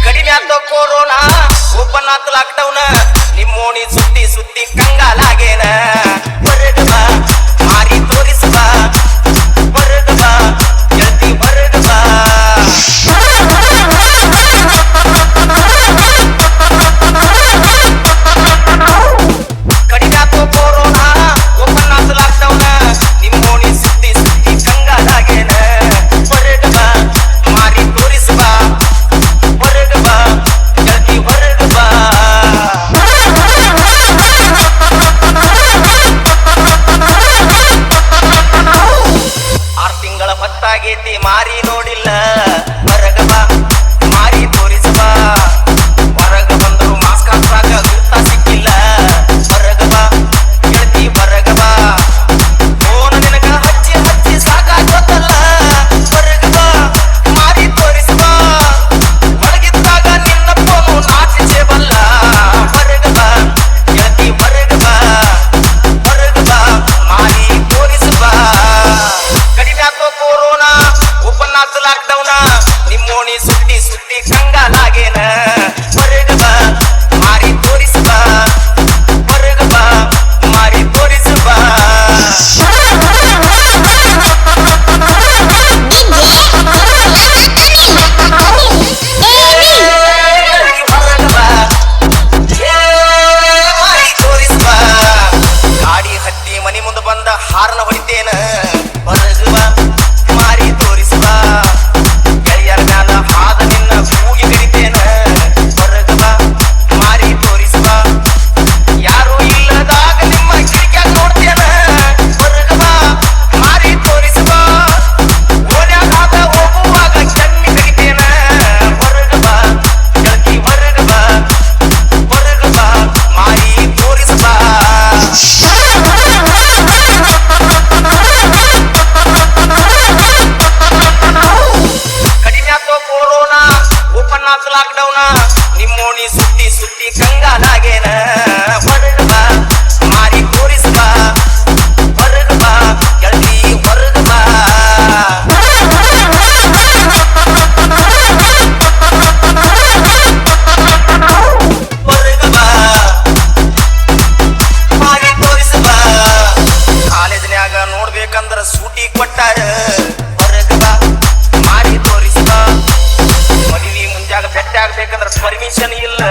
ಕಡಿಮೆ ಆತ corona open ಆತ ಲಾಕ್ಡೌನ್ ನಿಮ್ಮೋಣಿ ಸುತ್ತಿ ಸುತ್ತಿ ಕಂಗಾಲಾಗೇನ ಹೊರಗ ಬಾ ಮಾರಿ ತೋರಿಸ ಬಾ ಹೊರಗ ಬಾ ಗೆಳತಿ ಹೊರಗ ಬಾ ಕಡಿಮೆ ಆತ ಕೊರೋನಾ ಓಪನ್ ಆತ ಲಾಕ್ಡೌನ್ ನಿಮ್ಮೋಣಿ ಸುತ್ತಿ ಸುತ್ತಿ ಕಂಗಾಲಾಗೇನ ಹೊರಗ ಬಾ ಮಾರಿ ತೋರಿಸ ಬಾ ಹೊರಗ ಬಾ ಗೆಳತಿ ಹೊರಗ ಬಾ ಹೊತ್ತಾಗೈತಿ ಮಾರಿ ನೋಡಿಲ್ಲ ಹೊರಗ ಬಾ ಮಾರಿ ತೋರಿಸ ಬಾ ಹೊರಗ ಬಂದರು ಮಾಸ್ಕ್ ಹಾಕಾಗ ಗುರ್ತ ಸಿಕ್ಕಿಲ್ಲ ಹೊರಗ ಬಾ ಗೆಳತಿ ಹೊರಗ ಬಾ ಫೋನ ನಿನಗ ಹಚ್ಚಿ ಹಚ್ಚಿ ಸಾಕಾಗೋತಲ್ಲ ಹೊರಗ ಬಾ ಮಾರಿ ತೋರಿಸ ಬಾ ಒಳಗಿದ್ದಾಗ ನಿನ್ನ ಫೋನು ನಾಚಿಸೇ ಬಲ್ಲ ಹೊರಗ ಬಾ ಗೆಳತಿ ಹೊರಗ ಬಾ ಹೊರಗ ಬಾ ಮಾರಿ ತೋರಿಸ ಬಾ ಕೊರೋನಾ ಓಪನ್ ಆತ ಲಾಕ್ಡೌನ್ ನಿಮ್ಮೋಣಿ ಸುತ್ತಿ ಸುತ್ತಿ ಕಂಗಾಲಾಗೇನ ಹೊರಗ ಬಾ ಮಾರಿ ತೋರಿಸ ಬಾ ಹೊರಗ ಬಾ ಮಾರಿ ತೋರಿಸ ಬಾ ಹೊರಗ ಬಾ ಮಾರಿ ತೋರಿಸ ಬಾ ಗಾಡಿ ಹತ್ತಿ ಮನಿ ಮುಂದೆ ಬಂದ ಹಾರನ ಹೊಡಿತೇನ ಹೊರಗ ಬಾ ಮಾರಿ ತೋರಿಸ ಬಾ ಗೆಳೆಯರ ಮ್ಯಾಲ ಹಾದ ನಿನ್ನ ಕೂಗಿ ಕರಿತೇನ ಹೊರಗ ಬಾ ಮಾರಿ ತೋರಿಸ ಬಾ ಯಾರು ಇಲ್ಲದಾಗ ನಿಮ್ಮ ಕಿಟಕ್ಯಾಗ ನೋಡ್ತೇನ ಹೊರಗ ಬಾ ಮಾರಿ ತೋರಿಸ ಬಾ ಓಣ್ಯಾಗ ಹೋಗುವಾಗ ಚನ್ನಿ ಕರಿತೇನ ಹೊರಗ ಬಾ ಗೆಳತಿ ಹೊರಗ ಬಾ ಹೊರಗ ಬಾ ಮಾರಿ ತೋರಿಸ ಬಾ ಕೊರೋನಾ ಓಪನ್ ಆತ ಲಾಕ್ಡೌನ್ ನಿಮ್ಮೋಣಿ ಸುತ್ತಿ ಸುತ್ತಿ ಕಂಗಾಲಾಗೇನ ಹೊರಗ ಬಾ ಮಾರಿ ತೋರಿಸ ಬಾ ಹೊರಗ ಬಾ ಗೆಳತಿ ಹೊರಗ ಬಾ ಹೊರಗ ಬಾ ಮಾರಿ ತೋರಿಸ ಬಾ ಕಾಲೇಜ್ನ್ಯಾಗ ನೋಡ್ಬೇಕಂದ್ರ ಸೂಟಿ ಕೊಟ್ಟಾರ ಹೊರಗ ಬಾ ಮಾರಿ ತೋರಿಸ ಬಾ ಮದುವೆ ಮುಂಜಾಗ ಬೆಟ್ಟ ಆಗ್ಬೇಕಂದ್ರ ಪರ್ಮಿಷನ್ ಇಲ್ಲ